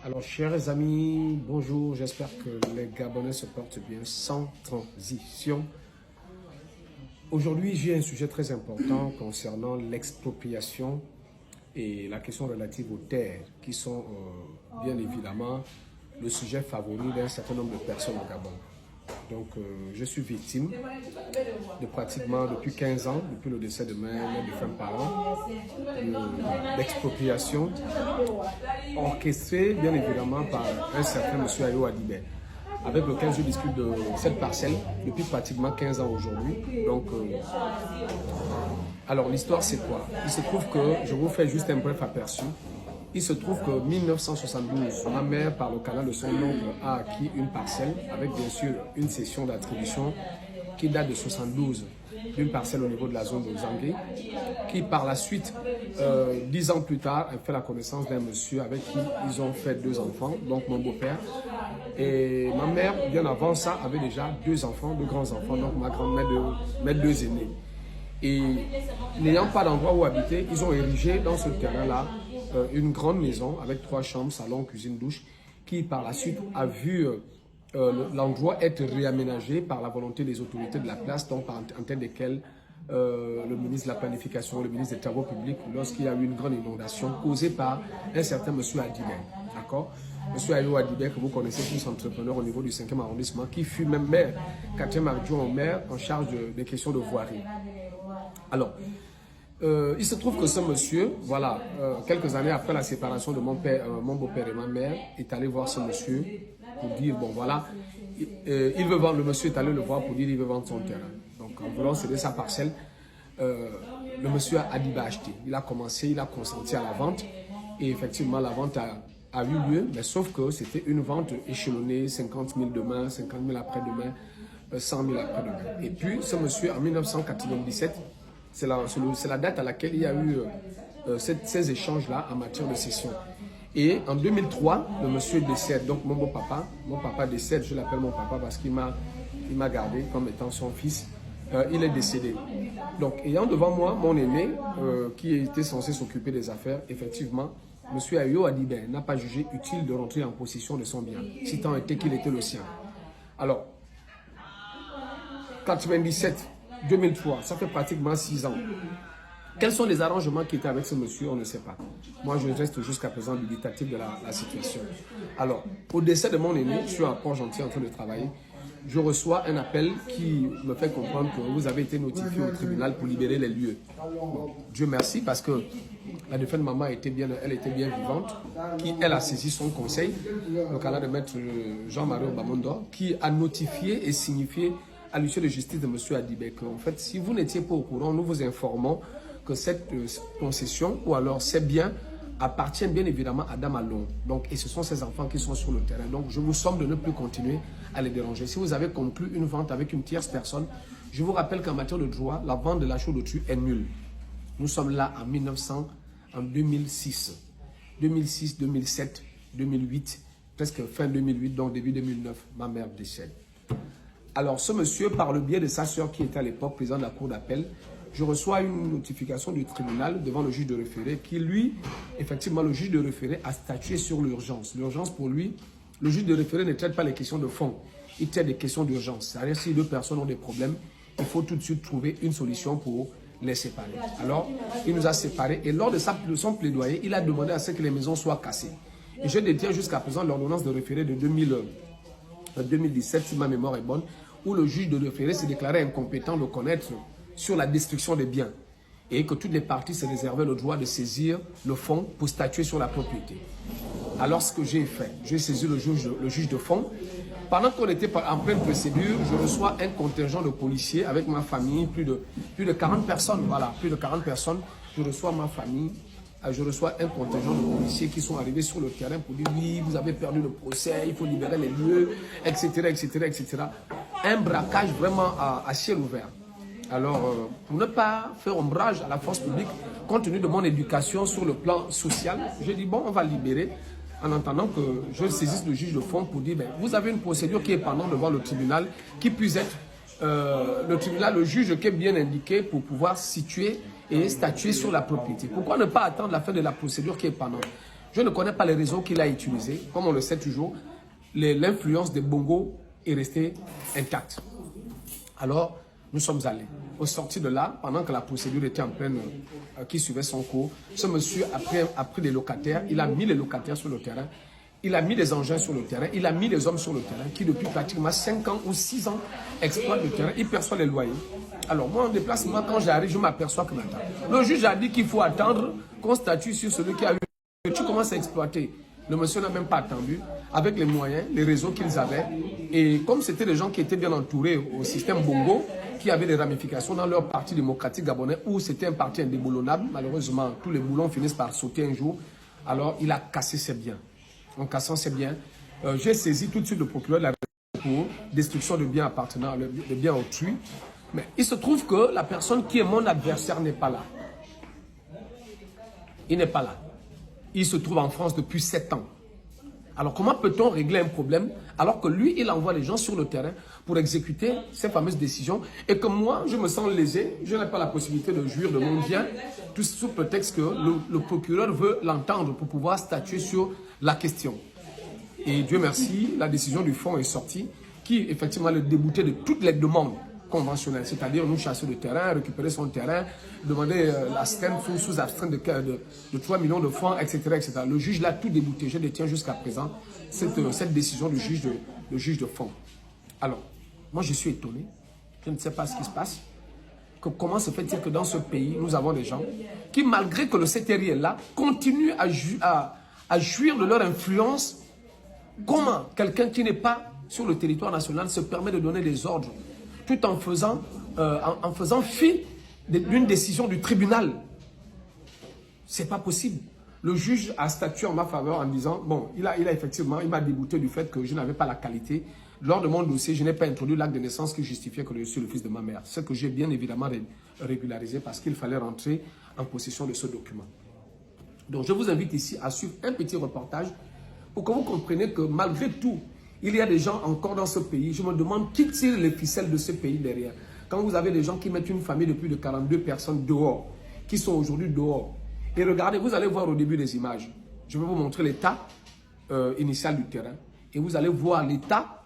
Alors, chers amis, bonjour. J'espère que les Gabonais se portent bien sans transition. Aujourd'hui, j'ai un sujet très important concernant l'expropriation et la question relative aux terres, qui sont bien évidemment le sujet favori d'un certain nombre de personnes au Gabon. Donc, je suis victime de pratiquement depuis 15 ans, depuis le décès de mes défunts parents, d'expropriation orchestrée bien évidemment par un certain monsieur Ayo Adibé, avec lequel je discute de cette parcelle depuis pratiquement 15 ans aujourd'hui. Donc, alors l'histoire c'est quoi? Il se trouve que, je vous fais juste un bref aperçu. Il se trouve que 1972, ma mère, par le canal de son oncle, a acquis une parcelle avec bien sûr une cession d'attribution qui date de 72, d'une parcelle au niveau de la zone de Zangué, qui par la suite, 10 ans plus tard, a fait la connaissance d'un monsieur avec qui ils ont fait 2 enfants, donc mon beau-père. Et ma mère, bien avant ça, avait déjà 2 enfants, 2 grands-enfants, donc ma grand-mère, mes 2 aînés. Et n'ayant pas d'endroit où habiter, ils ont érigé dans ce terrain-là une grande maison avec 3 chambres, salon, cuisine, douche, qui par la suite a vu l'endroit être réaménagé par la volonté des autorités de la place, donc en tête desquelles le ministre de la Planification, le ministre des Travaux publics, lorsqu'il y a eu une grande inondation causée par un certain monsieur Adibé, d'accord? Monsieur Ayo Adibé, que vous connaissez tous, entrepreneur au niveau du 5e arrondissement, qui fut même maire, 4e adjoint au maire, en charge des questions de voirie. Alors, il se trouve que ce monsieur, voilà, quelques années après la séparation de mon père, mon beau-père et ma mère, est allé voir ce monsieur pour dire, bon voilà, il veut vendre, le monsieur est allé le voir pour dire qu'il veut vendre son terrain. Donc en voulant céder sa parcelle, le monsieur Adibé a acheté. Il a commencé, il a consenti à la vente et effectivement la vente a eu lieu, mais sauf que c'était une vente échelonnée, 50 000 demain, 50 000 après-demain, 100 000 après-demain. Et puis ce monsieur en 1997, c'est la date à laquelle il y a eu ces échanges-là en matière de cession. Et en 2003, le monsieur décède, donc mon papa décède, je l'appelle mon papa parce qu'il m'a gardé comme étant son fils. Il est décédé. Donc, ayant devant moi mon aîné, qui était censé s'occuper des affaires, effectivement, monsieur Ayo Adibé n'a pas jugé utile de rentrer en possession de son bien, si tant était qu'il était le sien. Alors, 97, 2003, ça fait pratiquement 6 ans. Quels sont les arrangements qui étaient avec ce monsieur? On ne sait pas. Moi, je reste jusqu'à présent dubitatif de la situation. Alors, au décès de mon aîné, je suis à Port-Gentil en train de travailler. Je reçois un appel qui me fait comprendre que vous avez été notifié au tribunal pour libérer les lieux. Bon, Dieu merci parce que la défunte maman elle était bien vivante, qui elle a saisi son conseil, le canal de maître Jean-Marie Obamondo, qui a notifié et signifié à l'huissier de justice de M. Adibé que, en fait, si vous n'étiez pas au courant, nous vous informons que cette concession ou alors ces biens appartiennent bien évidemment à Dame Alon. Donc, et ce sont ces enfants qui sont sur le terrain. Donc, je vous somme de ne plus continuer à les déranger. Si vous avez conclu une vente avec une tierce personne, je vous rappelle qu'en matière de droit, la vente de la chose d'autrui est nulle. Nous sommes là en 2006, 2007, 2008, presque fin 2008, donc début 2009, ma mère décède. Alors, ce monsieur, par le biais de sa sœur qui était à l'époque président de la cour d'appel, je reçois une notification du tribunal devant le juge de référé qui, lui, effectivement, le juge de référé a statué sur l'urgence. L'urgence, pour lui, le juge de référé ne traite pas les questions de fond, il traite des questions d'urgence. C'est-à-dire, si 2 personnes ont des problèmes, il faut tout de suite trouver une solution pour les séparer. Alors, il nous a séparés et lors de son plaidoyer, il a demandé à ce que les maisons soient cassées. Et je détiens jusqu'à présent l'ordonnance de référé de 2017, si ma mémoire est bonne, où le juge de référé s'est déclaré incompétent de connaître sur la destruction des biens et que toutes les parties se réservaient le droit de saisir le fonds pour statuer sur la propriété. Alors ce que j'ai fait, j'ai saisi le juge de fond. Pendant qu'on était en pleine procédure, je reçois un contingent de policiers avec ma famille, plus de 40 personnes, voilà, plus de 40 personnes. Je reçois ma famille, je reçois un contingent de policiers qui sont arrivés sur le terrain pour dire oui, vous avez perdu le procès, il faut libérer les lieux, etc., etc., etc. Un braquage vraiment à ciel ouvert. Alors, pour ne pas faire ombrage à la force publique, compte tenu de mon éducation sur le plan social, j'ai dit bon, on va libérer, en entendant que je saisisse le juge de fond pour dire, ben, vous avez une procédure qui est pendant devant le tribunal, qui puisse être le tribunal, le juge qui est bien indiqué pour pouvoir situer et statuer sur la propriété. Pourquoi ne pas attendre la fin de la procédure qui est pendant? Je ne connais pas les réseaux qu'il a utilisés. Comme on le sait toujours, l'influence des Bongo est restée intacte. Alors, nous sommes allés. Au sorti de là, pendant que la procédure était en pleine, qui suivait son cours, ce monsieur a pris des locataires, il a mis les locataires sur le terrain, il a mis des engins sur le terrain, il a mis des hommes sur le terrain qui depuis pratiquement 5 ans ou 6 ans exploitent le terrain, il perçoit les loyers. Alors moi en déplacement, quand j'arrive, je m'aperçois que maintenant, le juge a dit qu'il faut attendre qu'on statue sur celui qui a eu. Tu commences à exploiter. Le monsieur n'a même pas attendu, avec les moyens, les réseaux qu'ils avaient. Et comme c'était des gens qui étaient bien entourés au système Bongo, qui avaient des ramifications dans leur parti démocratique gabonais, où c'était un parti indéboulonnable, malheureusement, tous les boulons finissent par sauter un jour. Alors, il a cassé ses biens. En cassant ses biens, j'ai saisi tout de suite le procureur de la République pour destruction de biens appartenant, de biens autrui. Mais il se trouve que la personne qui est mon adversaire n'est pas là. Il n'est pas là. Il se trouve en France depuis 7 ans. Alors comment peut-on régler un problème alors que lui, il envoie les gens sur le terrain pour exécuter ces fameuses décisions et que moi, je me sens lésé, je n'ai pas la possibilité de jouir de mon bien, tout sous prétexte que le procureur veut l'entendre pour pouvoir statuer sur la question. Et Dieu merci, la décision du fonds est sortie qui effectivement le déboutait de toutes les demandes conventionnelles, c'est-à-dire nous chasser le terrain, récupérer son terrain, demander l'astreinte sous astreinte de 3 millions de francs, etc., etc. Le juge l'a tout débouté. Je détiens jusqu'à présent cette décision du juge de fond. Alors, moi je suis étonné, je ne sais pas ce qui se passe, comment se fait-il que dans ce pays, nous avons des gens qui, malgré que le CTRI est là, continuent à jouir de leur influence. Comment quelqu'un qui n'est pas sur le territoire national se permet de donner des ordres tout en faisant fi d'une décision du tribunal? C'est pas possible. Le juge a statué en ma faveur en disant, bon, il m'a débouté du fait que je n'avais pas la qualité. Lors de mon dossier, je n'ai pas introduit l'acte de naissance qui justifiait que je suis le fils de ma mère. Ce que j'ai bien évidemment régularisé parce qu'il fallait rentrer en possession de ce document. Donc je vous invite ici à suivre un petit reportage pour que vous compreniez que malgré tout, il y a des gens encore dans ce pays. Je me demande qui tire les ficelles de ce pays derrière. Quand vous avez des gens qui mettent une famille de plus de 42 personnes dehors, qui sont aujourd'hui dehors. Et regardez, vous allez voir au début des images. Je vais vous montrer l'état initial du terrain. Et vous allez voir l'état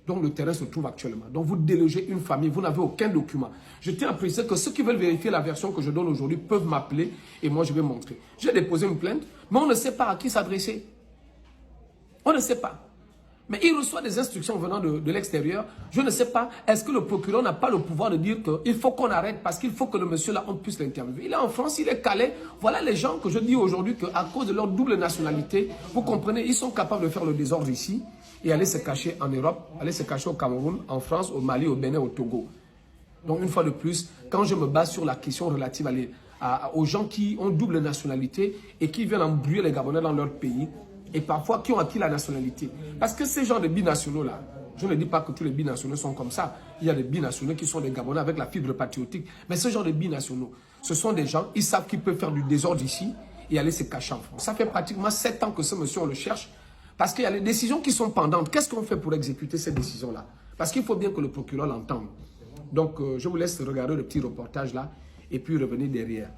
dont le terrain se trouve actuellement. Donc vous délogez une famille, vous n'avez aucun document. Je tiens à préciser que ceux qui veulent vérifier la version que je donne aujourd'hui peuvent m'appeler et moi je vais montrer. J'ai déposé une plainte, mais on ne sait pas à qui s'adresser. On ne sait pas. Mais il reçoit des instructions venant de l'extérieur. Je ne sais pas, est-ce que le procureur n'a pas le pouvoir de dire qu'il faut qu'on arrête parce qu'il faut que le monsieur là, on puisse l'interviewer. Il est en France, il est calé. Voilà les gens que je dis aujourd'hui qu'à cause de leur double nationalité, vous comprenez, ils sont capables de faire le désordre ici et aller se cacher en Europe, aller se cacher au Cameroun, en France, au Mali, au Bénin, au Togo. Donc une fois de plus, quand je me base sur la question relative aux gens qui ont double nationalité et qui viennent embrouiller les Gabonais dans leur pays, et parfois qui ont acquis la nationalité. Parce que ces gens de binationaux-là, je ne dis pas que tous les binationaux sont comme ça. Il y a des binationaux qui sont des Gabonais avec la fibre patriotique. Mais ce genre de binationaux, ce sont des gens, ils savent qu'ils peuvent faire du désordre ici et aller se cacher en France. Ça fait pratiquement 7 ans que ce monsieur, on le cherche. Parce qu'il y a les décisions qui sont pendantes. Qu'est-ce qu'on fait pour exécuter ces décisions-là? Parce qu'il faut bien que le procureur l'entende. Donc, je vous laisse regarder le petit reportage là et puis revenir derrière.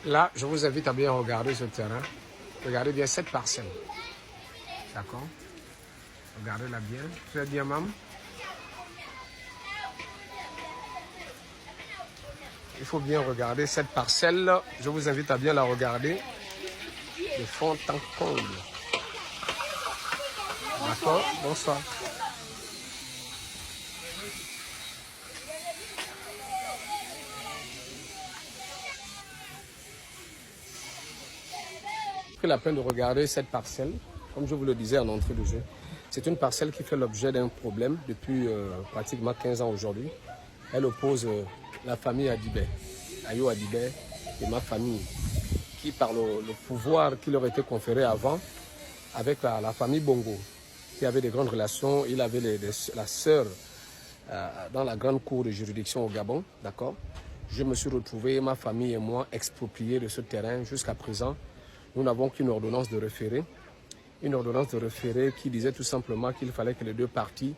Là, je vous invite à bien regarder ce terrain. Regardez bien cette parcelle. D'accord? Regardez-la bien. Très bien, maman. Il faut bien regarder cette parcelle. Je vous invite à bien la regarder. de fond en comble. D'accord, bonsoir. J'ai pris la peine de regarder cette parcelle, comme je vous le disais en entrée de jeu. C'est une parcelle qui fait l'objet d'un problème depuis pratiquement 15 ans aujourd'hui. Elle oppose la famille Adibé, Ayo Adibé et ma famille, qui par le pouvoir qui leur était conféré avant, avec la famille Bongo, qui avait des grandes relations. Il avait la sœur dans la grande cour de juridiction au Gabon, d'accord. Je me suis retrouvé, ma famille et moi, expropriés de ce terrain. Jusqu'à présent, nous n'avons qu'une ordonnance de référé. Une ordonnance de référé qui disait tout simplement qu'il fallait que les deux parties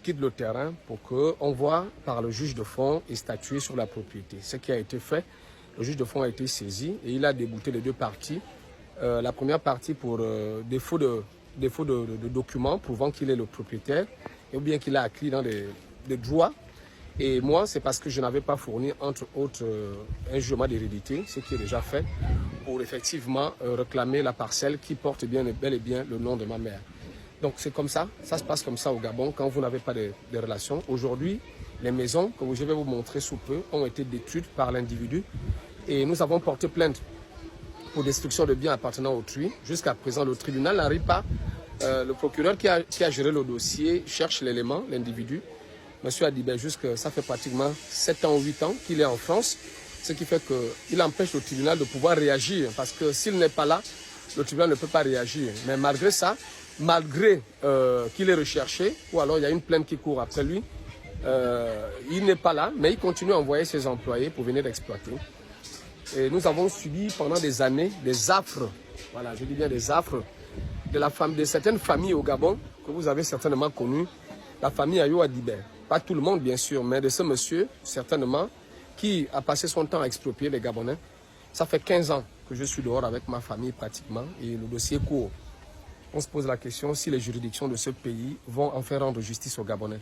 quittent le terrain pour qu'on voit par le juge de fond et statuer sur la propriété. Ce qui a été fait, le juge de fond a été saisi et il a débouté les deux parties. La première partie pour défaut de documents prouvant qu'il est le propriétaire ou bien qu'il a acquis dans des droits. Et moi, c'est parce que je n'avais pas fourni, entre autres, un jugement d'hérédité, ce qui est déjà fait, pour effectivement réclamer la parcelle qui porte bel et bien le nom de ma mère. Donc c'est comme ça se passe comme ça au Gabon quand vous n'avez pas de relations. Aujourd'hui, les maisons que je vais vous montrer sous peu ont été détruites par l'individu et nous avons porté plainte pour destruction de biens appartenant à autrui. Jusqu'à présent, le tribunal n'arrive pas. Le procureur qui a géré le dossier cherche l'élément, l'individu. Monsieur Adibé, ça fait pratiquement 7 ans ou 8 ans qu'il est en France, ce qui fait qu'il empêche le tribunal de pouvoir réagir, parce que s'il n'est pas là, le tribunal ne peut pas réagir. Mais malgré ça, malgré qu'il est recherché, ou alors il y a une plainte qui court après lui, il n'est pas là, mais il continue à envoyer ses employés pour venir exploiter. Et nous avons subi pendant des années des affres, voilà, je dis bien des affres, de certaines familles au Gabon, que vous avez certainement connues, la famille Ayo Adibé. Pas tout le monde, bien sûr, mais de ce monsieur, certainement, qui a passé son temps à exproprier les Gabonais. Ça fait 15 ans que je suis dehors avec ma famille, pratiquement, et le dossier est court. On se pose la question si les juridictions de ce pays vont enfin rendre justice aux Gabonais.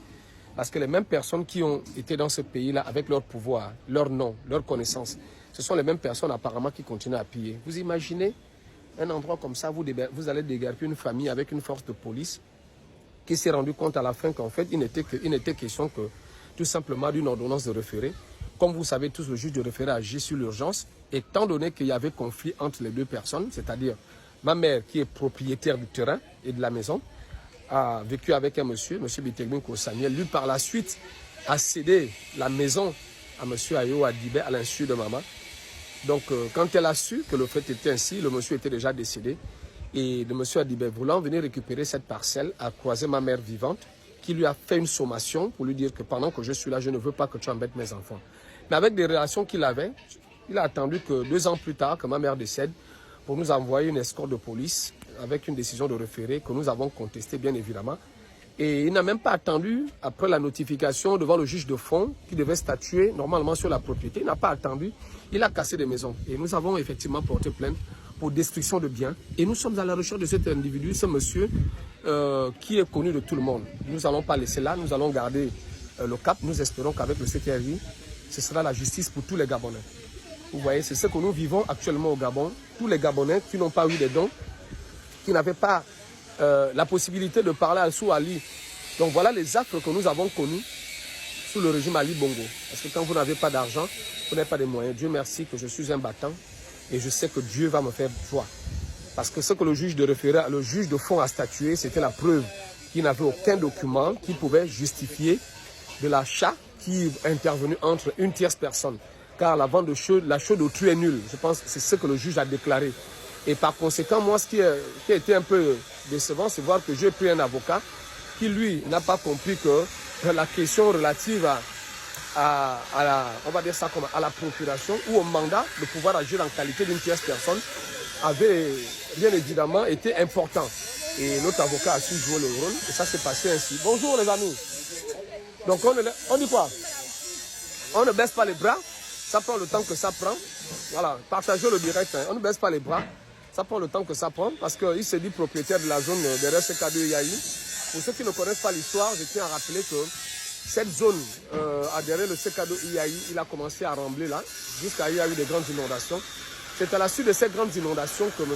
Parce que les mêmes personnes qui ont été dans ce pays-là, avec leur pouvoir, leur nom, leur connaissance, ce sont les mêmes personnes apparemment qui continuent à piller. Vous imaginez un endroit comme ça, vous allez déguerpir une famille avec une force de police qui s'est rendu compte à la fin qu'en fait, il n'était question que tout simplement d'une ordonnance de référé. Comme vous savez tous, le juge de référé agit sur l'urgence, étant donné qu'il y avait conflit entre les deux personnes, c'est-à-dire ma mère qui est propriétaire du terrain et de la maison, a vécu avec un monsieur, M. Bitegmin Samuel, lui par la suite a cédé la maison à M. Ayo Adibé à l'insu de maman. Donc quand elle a su que le fait était ainsi, le monsieur était déjà décédé. Et de M. Adibé voulant venir récupérer cette parcelle, a croisé ma mère vivante, qui lui a fait une sommation pour lui dire que pendant que je suis là, je ne veux pas que tu embêtes mes enfants. Mais avec des relations qu'il avait, il a attendu que 2 ans plus tard, que ma mère décède, pour nous envoyer une escorte de police avec une décision de référé que nous avons contestée, bien évidemment. Et il n'a même pas attendu, après la notification devant le juge de fond, qui devait statuer normalement sur la propriété, il n'a pas attendu, il a cassé des maisons. Et nous avons effectivement porté plainte pour destruction de biens. Et nous sommes à la recherche de cet individu, ce monsieur qui est connu de tout le monde. Nous n'allons pas laisser là, nous allons garder le cap. Nous espérons qu'avec le CTRI, ce sera la justice pour tous les Gabonais. Vous voyez, c'est ce que nous vivons actuellement au Gabon. Tous les Gabonais qui n'ont pas eu des dons, qui n'avaient pas la possibilité de parler à Sou Ali. Donc voilà les affres que nous avons connus sous le régime Ali Bongo. Parce que quand vous n'avez pas d'argent, vous n'avez pas de moyens. Dieu merci que je suis un battant et je sais que Dieu va me faire foi. Parce que ce que le juge de fond a statué, c'était la preuve qu'il n'avait aucun document qui pouvait justifier de l'achat qui est intervenu entre une tierce personne. Car la vente de la chaux d'autrui est nulle. Je pense que c'est ce que le juge a déclaré. Et par conséquent, moi, ce qui a été un peu décevant, c'est voir que j'ai pris un avocat qui, lui, n'a pas compris que la question relative on va dire ça comme à la procuration ou au mandat de pouvoir agir en qualité d'une tierce personne avait bien évidemment été important. Et l'autre avocat a su jouer le rôle et ça s'est passé ainsi. Bonjour les amis. Donc on dit quoi? On ne baisse pas les bras, ça prend le temps que ça prend. Voilà, partagez le direct, hein. On ne baisse pas les bras, ça prend le temps que ça prend parce qu'il s'est dit propriétaire de la zone derrière CK2 IAI. Pour ceux qui ne connaissent pas l'histoire, je tiens à rappeler que cette zone, derrière le CK2 IAI, il a commencé à rembler là, jusqu'à il y a eu des grandes inondations. C'est à la suite de ces grandes inondations que le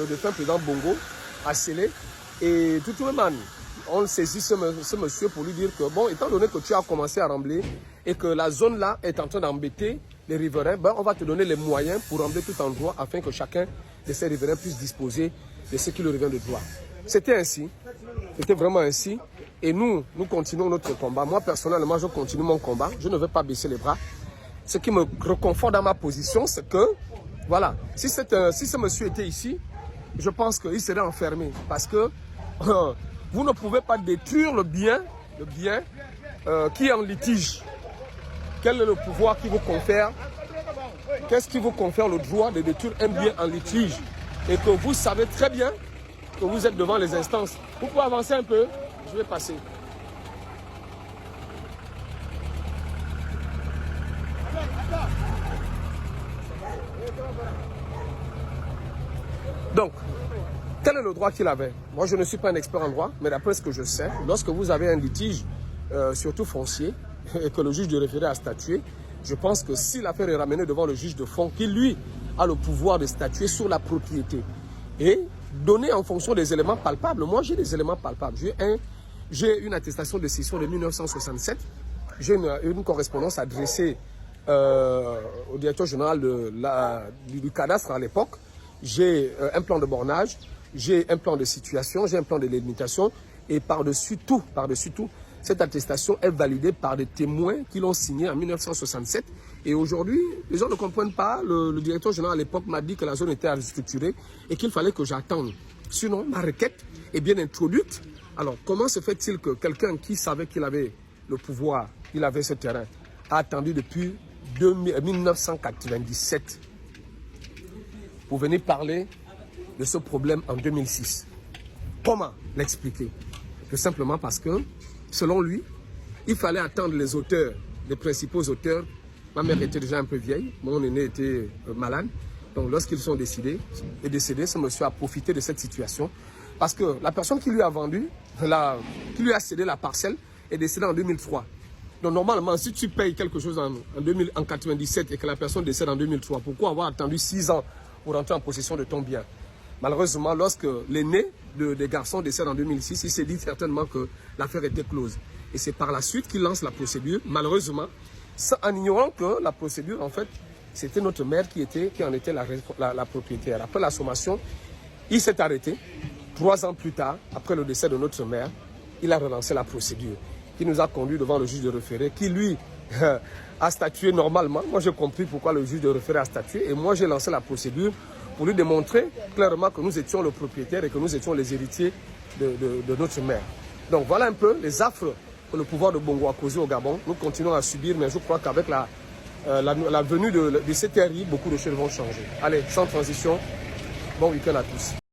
défunt président Bongo a scellé. Et tout le monde, on saisit ce monsieur pour lui dire que, bon, étant donné que tu as commencé à rembler et que la zone là est en train d'embêter les riverains, ben, on va te donner les moyens pour rembler tout en droit afin que chacun de ces riverains puisse disposer de ce qui lui revient de droit. C'était ainsi, c'était vraiment ainsi. Et nous continuons notre combat. Moi, personnellement, je continue mon combat. Je ne veux pas baisser les bras. Ce qui me reconforte dans ma position, c'est que, voilà, si ce monsieur était ici, je pense qu'il serait enfermé. Parce que vous ne pouvez pas détruire le bien qui est en litige. Quel est le pouvoir qui vous confère? Qu'est-ce qui vous confère le droit de détruire un bien en litige? Et que vous savez très bien que vous êtes devant les instances. Vous pouvez avancer un peu? Je vais passer. Donc, quel est le droit qu'il avait? Moi, je ne suis pas un expert en droit, mais d'après ce que je sais, lorsque vous avez un litige, surtout foncier, et que le juge de référé a statué, je pense que si l'affaire est ramenée devant le juge de fond, qui lui a le pouvoir de statuer sur la propriété et donner en fonction des éléments palpables. Moi, j'ai des éléments palpables. J'ai une attestation de cession de 1967. J'ai une correspondance adressée au directeur général du cadastre à l'époque. J'ai un plan de bornage, j'ai un plan de situation, j'ai un plan de délimitation. Et par-dessus tout, cette attestation est validée par des témoins qui l'ont signée en 1967. Et aujourd'hui, les gens ne comprennent pas. Le directeur général à l'époque m'a dit que la zone était à restructurer et qu'il fallait que j'attende. Sinon, ma requête est bien introduite. Alors, comment se fait-il que quelqu'un qui savait qu'il avait le pouvoir, qu'il avait ce terrain, a attendu depuis 1997 pour venir parler de ce problème en 2006? Comment l'expliquer? Tout simplement parce que, selon lui, il fallait attendre les auteurs, les principaux auteurs. Ma mère était déjà un peu vieille, mon aîné était malade. Donc lorsqu'ils sont décédés, ce monsieur a profité de cette situation. Parce que la personne qui lui a vendu, qui lui a cédé la parcelle, est décédée en 2003. Donc normalement, si tu payes quelque chose en 1997 et que la personne décède en 2003, pourquoi avoir attendu 6 ans pour entrer en possession de ton bien? Malheureusement, lorsque l'aîné des garçons décède en 2006, il s'est dit certainement que l'affaire était close. Et c'est par la suite qu'il lance la procédure, malheureusement, en ignorant que la procédure, en fait, c'était notre mère qui en était la propriétaire. Après la sommation, il s'est arrêté. 3 ans plus tard, après le décès de notre mère, il a relancé la procédure, qui nous a conduits devant le juge de référé, qui lui a statué normalement. Moi, j'ai compris pourquoi le juge de référé a statué. Et moi, j'ai lancé la procédure pour lui démontrer clairement que nous étions le propriétaire et que nous étions les héritiers de notre mère. Donc voilà un peu les affres que le pouvoir de Bongo a causé au Gabon. Nous continuons à subir, mais je crois qu'avec la venue de CTRI, beaucoup de choses vont changer. Allez, sans transition, bon week-end à tous.